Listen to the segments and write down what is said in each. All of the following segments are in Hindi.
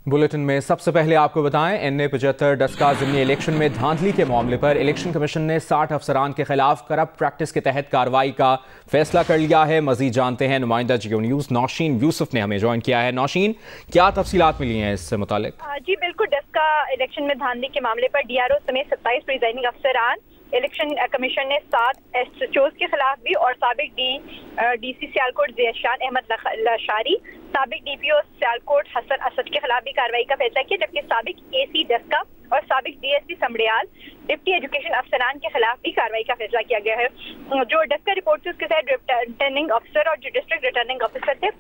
बुलेटिन में सबसे पहले आपको बताएं, NA-75 डस्का ज़िमनी इलेक्शन में धांधली के मामले पर इलेक्शन कमीशन ने 60 अफसरान के खिलाफ करप्ट प्रैक्टिस के तहत कार्रवाई का फैसला कर लिया है। मजीद जानते हैं नुमाइंदा जियो न्यूज़ नौशीन यूसुफ ने हमें ज्वाइन किया है। नौशीन, क्या तफसीलात मिली हैं इससे मुतालिक? जी बिल्कुल, डस्का इलेक्शन में धांधली के मामले पर DRO समेत 27 प्रिजाइडिंग अफसरान, इलेक्शन कमीशन ने 7 SHOs के खिलाफ भी और साबिक DC सियालकोट ज़ियाशान अहमद लशारी, साबिक DPO सियालकोट हसन असद के खिलाफ भी कार्रवाई का फैसला किया, जबकि साबिक AC डस्का और साबिक DSP समड़ियाल डिप्टी एजुकेशन अफसरान के खिलाफ भी कार्रवाई का फैसला किया गया है। जो डस्का रिपोर्ट थी उसके तहत रिटर्निंग अफसर और जो डिस्ट्रिक्ट रिटर्निंग ऑफिसर थे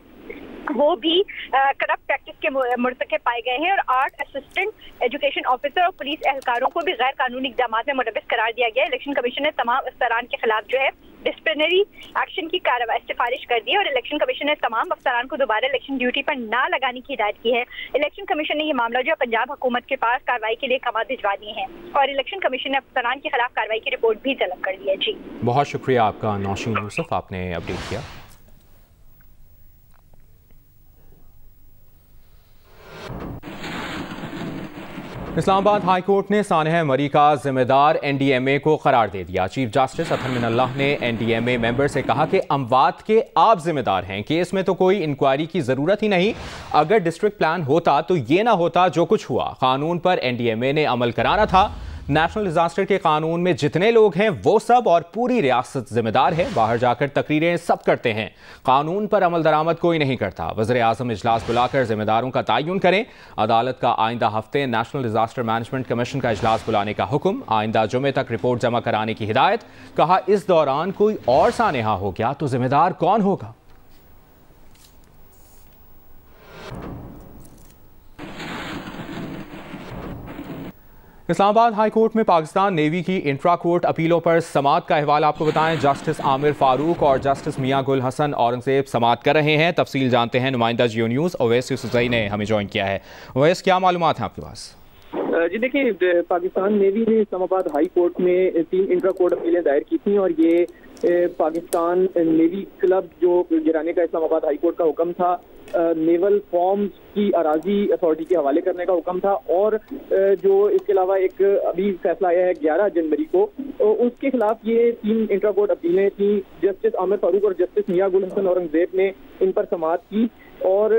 वो भी करप्ट प्रैक्टिस के मुर्तकब पाए गए हैं और 8 असिस्टेंट एजुकेशन ऑफिसर और पुलिस एहलकारों को भी गैर कानूनी इक़दामात में मुलव्वस करार दिया गया। इलेक्शन कमीशन ने तमाम अफसरान के खिलाफ जो है डिसिप्लिनरी एक्शन की कार्रवाई सिफारिश कर दी है और इलेक्शन कमीशन ने तमाम अफसरान को दोबारा इलेक्शन ड्यूटी पर ना लगाने की हिदायत की है। इलेक्शन कमीशन ने यह मामला जो है पंजाब हुकूमत के पास कार्रवाई के लिए कमांड भिजवा दिए हैं और इलेक्शन कमीशन ने अफसरान के खिलाफ कार्रवाई की रिपोर्ट भी तलब कर ली है। जी बहुत शुक्रिया आपका नौशीन यूसुफ, आपने अपडेट किया। इस्लामाबाद हाई कोर्ट ने सानह मरी का जिम्मेदार NDMA को करार दे दिया। चीफ जस्टिस अतहर मिनल्लाह ने NDMA मेंबर से कहा कि अमवात के आप जिम्मेदार हैं, केस में तो कोई इंक्वायरी की जरूरत ही नहीं। अगर डिस्ट्रिक्ट प्लान होता तो ये ना होता जो कुछ हुआ। कानून पर NDMA ने अमल कराना था। नेशनल डिजास्टर के कानून में जितने लोग हैं वो सब और पूरी रियासत जिम्मेदार है। बाहर जाकर तकरीरें सब करते हैं, कानून पर अमल दरामद कोई नहीं करता। वज़ीर आज़म इजलास बुलाकर जिम्मेदारों का तयन करें। अदालत का आइंदा हफ्ते नेशनल डिजास्टर मैनेजमेंट कमीशन का इजलास बुलाने का हुक्म। आइंदा जुमे तक रिपोर्ट जमा कराने की हिदायत। कहा इस दौरान कोई और सानेहा हो गया तो जिम्मेदार कौन होगा? इस्लामाबाद हाई कोर्ट में पाकिस्तान नेवी की इंट्रा कोर्ट अपीलों पर समाअत का अहवाल आपको बताएं। जस्टिस आमिर फारूक और जस्टिस मियां गुल हसन औरंगजेब समाअत कर रहे हैं। तफसील जानते हैं नुमाइंदा जियो न्यूज़ ओवैस यूसुफ़ज़ई ने हमें ज्वाइन किया है। ओवैस, क्या मालूमात हैं आपके पास? जी देखिए, पाकिस्तान नेवी ने इस्लामाबाद हाई कोर्ट में 3 इंट्रा कोर्ट अपीलें दायर की थी और ये पाकिस्तान नेवी क्लब जो गिराने का इस्लामाबाद हाई कोर्ट का हुक्म था, नेवल फॉर्म्स की अराजी अथॉरिटी के हवाले करने का हुक्म था और जो इसके अलावा एक अभी फैसला आया है 11 जनवरी को, उसके खिलाफ ये 3 इंट्रा कोर्ट अपीलें थी। जस्टिस आमिर फारूक और जस्टिस मियां गुल हसन औरंगजेब ने इन पर समाअत की और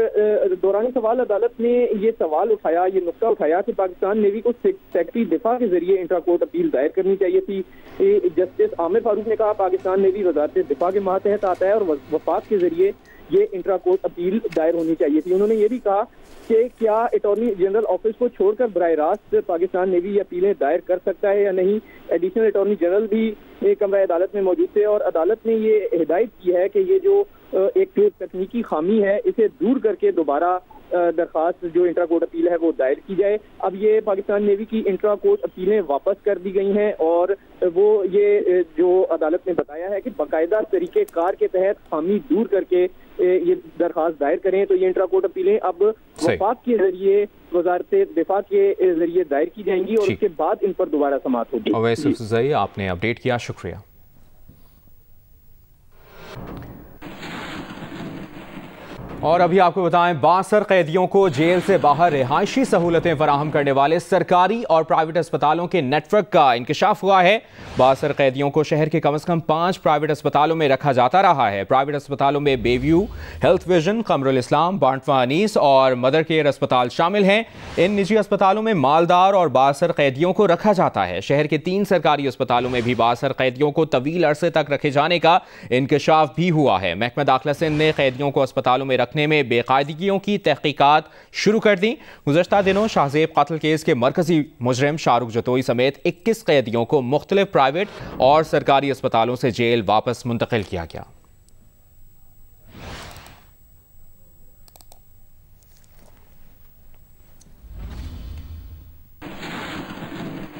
दौरान सवाल अदालत ने ये सवाल उठाया, ये नुक्ता उठाया कि पाकिस्तान नेवी को सेक्रेटरी दिफा के जरिए इंट्रा कोर्ट अपील दायर करनी चाहिए थी। जस्टिस आमिर फारूक ने कहा पाकिस्तान नेवी वजारत दिफा के मातहत आता है और वफाक के जरिए ये इंट्रा कोर्ट अपील दायर होनी चाहिए थी। उन्होंने ये भी कहा कि क्या अटॉर्नी जनरल ऑफिस को छोड़कर बराह रास्त पाकिस्तान नेवी ये अपीलें दायर कर सकता है या नहीं। एडिशनल अटॉर्नी जनरल भी कमरा अदालत में मौजूद थे और अदालत ने ये हिदायत की है कि ये जो एक तकनीकी खामी है इसे दूर करके दोबारा दरखास्त जो इंट्रा कोर्ट अपील है वो दायर की जाए। अब ये पाकिस्तान नेवी की इंट्रा कोर्ट अपीलें वापस कर दी गई हैं और वो ये जो अदालत ने बताया है कि बाकायदा तरीके कार के तहत खामी दूर करके ये दरखास्त दायर करें। तो ये इंट्रा कोर्ट अपीलें अब वफाक के जरिए वजारत दिफा के जरिए दायर की जाएंगी और उसके बाद इन पर दोबारा समाअत होगी। ओवैस यूसुफ़ज़ई, आपने अपडेट किया, शुक्रिया। और अभी आपको बताएं, 62 कैदियों को जेल से बाहर रिहायशी सहूलतें फराहम करने वाले सरकारी और प्राइवेट अस्पतालों के नेटवर्क का इंकशाफ हुआ है। 62 कैदियों को शहर के कम से कम 5 प्राइवेट अस्पतालों में रखा जाता रहा है। प्राइवेट अस्पतालों में बेव्यू, हेल्थ विजन, कमरुल इस्लाम, बांटवा अनीस और मदर केयर अस्पताल शामिल हैं। इन निजी अस्पतालों में मालदार और 62 कैदियों को रखा जाता है। शहर के 3 सरकारी अस्पतालों में भी 62 कैदियों को तवील अरसे तक रखे जाने का इंकशाफ भी हुआ है। महकमा दाखिला सिंध ने कैदियों को अस्पतालों में रखने में बेकायदगियों की तहकीकात शुरू कर दी। गुज़श्ता दिनों शाहजेब कत्ल केस के मरकजी मुजरिम शाहरुख जतोई समेत 21 कैदियों को मुख्तलिफ प्राइवेट और सरकारी अस्पतालों से जेल वापस मुंतकिल किया गया।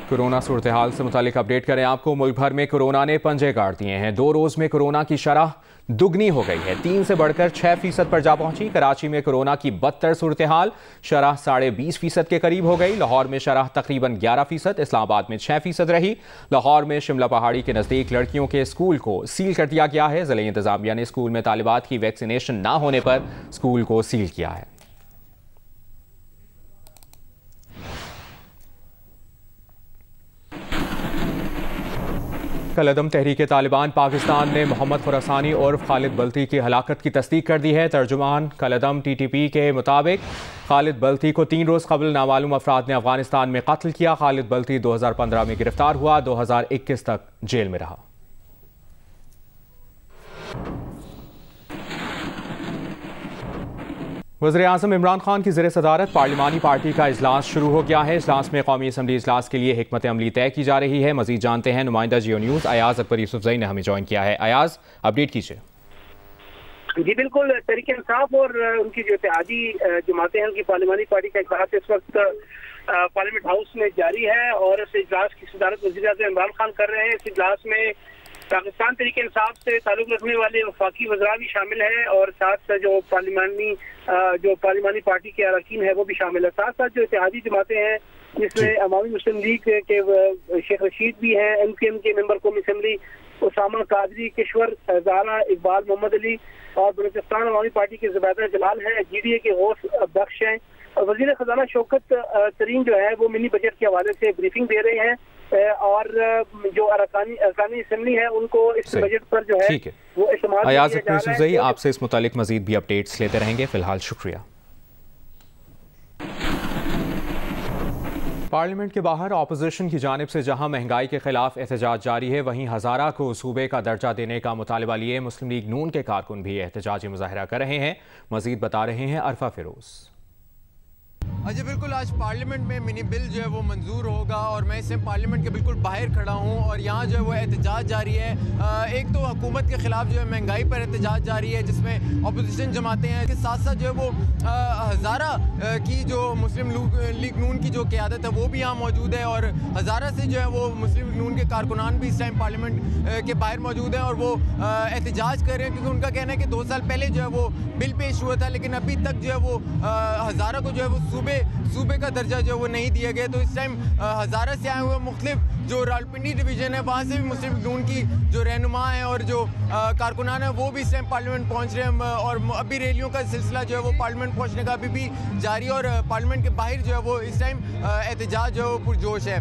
कोरोना सूरत हाल से मुतालिक अपडेट करें आपको। मुल्क भर में कोरोना ने पंजे गाड़ दिए हैं। 2 रोज में कोरोना की शरह दुगनी हो गई है, 3 से बढ़कर 6% पर जा पहुंची। कराची में कोरोना की बदतर सूरत हाल, शरह 20.5% के करीब हो गई। लाहौर में शरह तकरीबन 11%, इस्लामाबाद में 6% रही। लाहौर में शिमला पहाड़ी के नजदीक लड़कियों के स्कूल को सील कर दिया गया है। जिले इंतजामिया ने स्कूल में तालिबात की वैक्सीनेशन न होने पर स्कूल को सील किया है। कलअदम तहरीक तालिबान पाकिस्तान ने मोहम्मद खुरासानी और खालिद बल्ती की हलाकत की तस्दीक कर दी है। तर्जुमान कलअदम TTP के मुताबिक खालिद बल्ती को 3 रोज़ कबल नामालूम अफराद ने अफगानिस्तान में कत्ल किया। खालिद बल्ती 2015 में गिरफ्तार हुआ, 2021 तक जेल में रहा। वज़ीर-ए-आज़म इमरान खान की ज़ेर सदारत पार्लिमानी पार्टी का इजलास शुरू हो गया है। इजलास में कौमी असम्बली इजलास के लिए हिकमत अमली तय की जा रही है। मज़ीद जानते हैं नुमाइंदा जियो न्यूज़ अयाज अकबर यूसुफजई ने हमें ज्वाइन किया है। अयाज, अपडेट कीजिए। जी बिल्कुल, तहरीक इंसाफ और उनकी जो इत्तेहादी जमातें हैं उनकी पार्लिमानी पार्टी का इजलास इस वक्त पार्लियामेंट हाउस में जारी है और इस इजलास की सदारत वज़ीर-ए-आज़म इमरान खान कर रहे हैं। इस इजलास में पाकिस्तान तहरीक इंसाफ से ताल्लुक रखने वाले वफाकी वज़रा भी शामिल हैं और साथ साथ जो पार्लिमानी पार्टी के अरकान है वो भी शामिल है। साथ साथ जो इत्तेहादी जमातें हैं जिसमें अवामी मुस्लिम लीग के शेख रशीद भी हैं, MKM के मेंबर कौमी असम्बली उसामा कादरी, किश्वर ज़ारा, इकबाल मोहम्मद अली और बलूचिस्तान अवामी पार्टी के ज़ुबैदा जलाल है, GDA के गौस बख्श हैं। वज़ीर खजाना शौकत तरीन जो है वो मिनी बजट के हवाले से ब्रीफिंग दे रहे हैं और जो अरकानी असम्बली है उनको इस बजट पर जो है वो इस्तेमाल अयाज अकबर यूसुफजई आपसे इस मुतालिक मजीद भी अपडेट्स लेते रहेंगे। फिलहाल शुक्रिया। पार्लियामेंट के बाहर अपोजिशन की जानिब से जहां महंगाई के खिलाफ एहतजाज जारी है, वहीं हज़ारा को सूबे का दर्जा देने का मुतालबा लिए मुस्लिम लीग नून के कारकुन भी एहतजाजी मुजाहरा कर रहे हैं। मजीद बता रहे हैं अरफा फिरोज। जी बिल्कुल, आज पार्लियामेंट में मिनी बिल जो है वो मंजूर होगा और मैं इससे पार्लियामेंट के बिल्कुल बाहर खड़ा हूँ और यहाँ जो है वो एहतजाज जारी है। एक तो हुकूमत के खिलाफ जो है महंगाई पर एहतजाज जारी है जिसमें अपोजिशन जमाते हैं, इसके साथ साथ जो है वो हज़ारा की जो मुस्लिम लीग नून की जो क़यादत है वो भी यहाँ मौजूद है और हज़ारा से जो है वो मुस्लिम लीग नून के कारकुनान भी इस टाइम पार्लियामेंट के बाहर मौजूद हैं और वो एहतजाज कर रहे हैं क्योंकि उनका कहना है कि 2 साल पहले जो है वो बिल पेश हुआ था लेकिन अभी तक जो है वो हज़ारा को जो है वो सूबे का दर्जा जो है वो नहीं दिया गया। तो इस टाइम हज़ारा से आए हुए मुख्तलिफ जो रावलपिंडी डिवीज़न है वहाँ से भी मुस्लिम नून की जो रहनुमा है और जो कारकुनान है वो भी इस टाइम पार्लियामेंट पहुँच रहे हैं और अभी रैलियों का सिलसिला जो है वो पार्लियामेंट पहुँचने का अभी भी जारी है और पार्लियामेंट के बाहर जो है वो इस टाइम एहतजाज जो है वो पुरजोश है।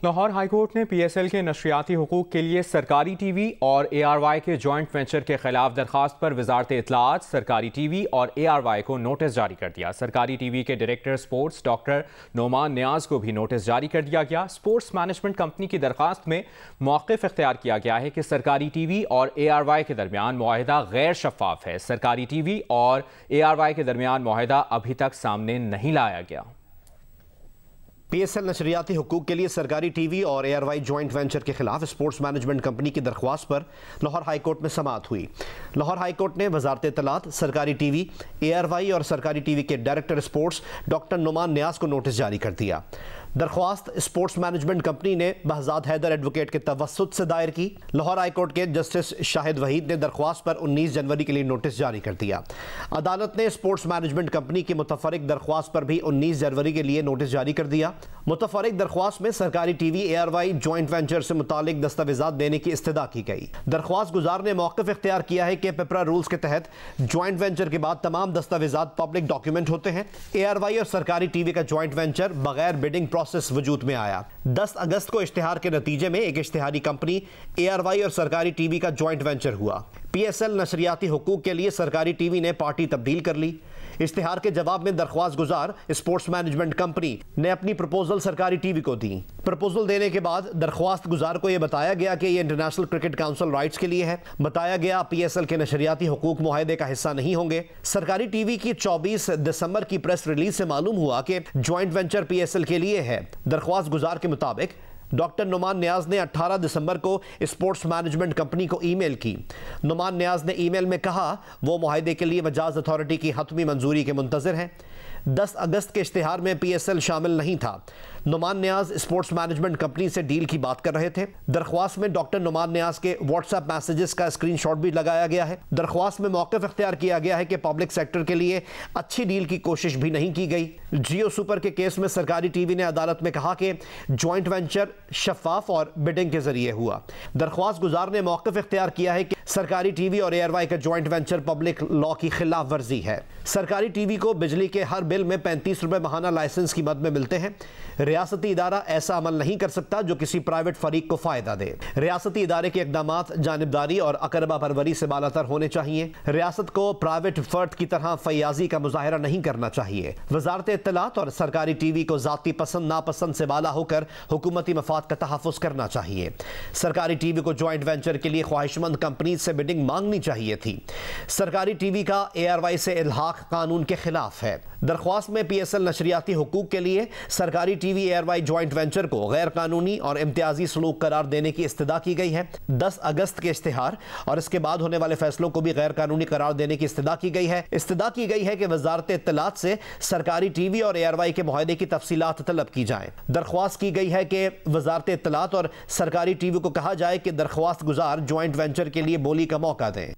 लाहौर हाईकोर्ट ने PSL के नशरियाती हुकूक के लिए सरकारी TV और ARY के जॉइंट वेंचर के खिलाफ दरखास्त पर वजारत इत्तलात, सरकारी TV और ARY को नोटिस जारी कर दिया। सरकारी TV के डायरेक्टर स्पोर्ट्स डॉक्टर नोमान नियाज को भी नोटिस जारी कर दिया गया। स्पोर्ट्स मैनेजमेंट कंपनी की दरखास्त में मौक़िफ़ इख्तियार किया गया है कि सरकारी TV और ARY के दरमियान मुआहिदा गैर शफाफ है। सरकारी TV और ARY के दरमियान मुआहिदा अभी तक सामने नहीं लाया गया। PSL नशरियाती हुकूक के लिए सरकारी TV और ARY जॉइंट वेंचर के खिलाफ स्पोर्ट्स मैनेजमेंट कंपनी की दरख्वास्त पर लाहौर हाईकोर्ट में समाअत हुई। लाहौर हाईकोर्ट ने वजारत इत्तलात, सरकारी TV, ARY और सरकारी TV के डायरेक्टर स्पोर्ट्स डॉक्टर नोमान नियाज को नोटिस जारी कर दिया। दरख्वास्त स्पोर्ट्स मैनेजमेंट कंपनी ने बहजाद हैदर एडवोकेट के तवस्सुत से दायर की। लाहौर हाईकोर्ट के जस्टिस शाहिद वहीद ने दरख्वास्त पर 19 जनवरी के लिए नोटिस जारी कर दिया। अदालत ने स्पोर्ट्स मैनेजमेंट कंपनी की मुतफरिक दरख्वास्त पर भी 19 जनवरी के लिए नोटिस जारी कर दिया। मुतफरिक दरख्वास्त में सरकारी TV, ARY जॉइंट वेंचर से मुतालिक दस्तावेजात देने की इस्तदा की गई। दरख्वास्त गुजार ने मौक़िफ़ इख्तियार किया है कि पेपरा रूल्स के तहत जॉइंट वेंचर के बाद तमाम दस्तावेजात पब्लिक डॉक्यूमेंट होते हैं। ARY और सरकारी TV का जॉइंट वेंचर बगैर बिडिंग प्रोसेस वजूद में आया। 10 अगस्त को इश्तिहार के नतीजे में एक इश्तिहारी कंपनी ARY और सरकारी TV का जॉइंट वेंचर हुआ। PSL नशरियाती हुकूक के लिए सरकारी TV ने पार्टी तब्दील कर ली। इश्तिहार के जवाब में दरख्वास्त गुजार स्पोर्ट्स मैनेजमेंट कंपनी ने अपनी प्रपोजल सरकारी TV को दी। प्रपोजल देने के बाद दरख्वास्त गुजार को यह बताया गया कि यह इंटरनेशनल क्रिकेट काउंसिल राइट्स के लिए है। बताया गया PSL के नशरियाती हुकूक मुआहदे का हिस्सा नहीं होंगे। सरकारी TV की 24 दिसंबर की प्रेस रिलीज से मालूम हुआ कि जॉइंट वेंचर PSL के लिए है। दरख्वास्त गुजार के मुताबिक डॉक्टर नुमान नियाज ने 18 दिसंबर को स्पोर्ट्स मैनेजमेंट कंपनी को ईमेल की। नुमान नियाज ने ईमेल में कहा वो मुआहदे के लिए मजाज अथॉरिटी की हतमी मंजूरी के मुंतज़िर हैं। 10 अगस्त के इश्तिहार में PSL शामिल नहीं था। नुमान नियाज स्पोर्ट्स मैनेजमेंट कंपनी से डील की बात कर रहे थे। दरख्वास्त में डॉक्टर नुमान नियाज के व्हाट्सएप मैसेजेस का स्क्रीनशॉट भी लगाया गया है। दरख्वास्त में मौक़िफ़ इख्तियार किया गया है कि पब्लिक सेक्टर के लिए अच्छी डील की कोशिश भी नहीं की गई। जियो सुपर के केस में सरकारी TV ने अदालत में कहा कि जॉइंट वेंचर शफाफ और बिडिंग के जरिए हुआ। दरख्वास्त गुजार ने मौक़िफ़ इख्तियार किया है कि सरकारी टीवी और ARY का ज्वाइंट वेंचर पब्लिक लॉ की खिलाफ वर्जी है। सरकारी टीवी को बिजली के हर बिल में 35 रुपए माहाना लाइसेंस की मद में मिलते हैं। रियासती इदारा ऐसा अमल नहीं कर सकता जो किसी प्राइवेट फरीक को फायदा दे। रियासती इदारे के इक़दामात जानिबदारी और अकरबा परवरी से बालातर होने चाहिए। रियासत को प्राइवेट फर्द की तरह फयाजी का मुजाहरा नहीं करना चाहिए। वजारत इत्तलात और सरकारी टीवी को जाती पसंद नापसंद से बाला होकर हुकूमती मफाद का तहफ़्फ़ुज़ करना चाहिए। सरकारी टीवी को ज्वाइंट वेंचर के लिए ख्वाहिशमंद कंपनी से बिडिंग मांगनी चाहिए थी। सरकारी टीवी का ARY से इल्हाक कानून के खिलाफ है। दरख्वास्त में PSL नशरियाती हुकूक के लिए सरकारी टीवी ARY ज्वाइंट वेंचर को गैर कानूनी और इम्तियाजी सलूक करार देने की इस्तदा की गई है। 10 अगस्त के इश्तिहार और इसके बाद होने वाले फैसलों को भी गैर कानूनी करार देने की इस्तदा की गई है। इस्तदा की गई है कि वजारत इत्तलात से सरकारी टीवी और ARY के मुआहदे की तफसीलात तलब की जाए। दरख्वास्त की गई है कि वजारत इत्तलात और सरकारी टीवी को कहा जाए कि दरख्वास्त गुजार ज्वाइंट वेंचर के लिए बोली का मौका दें।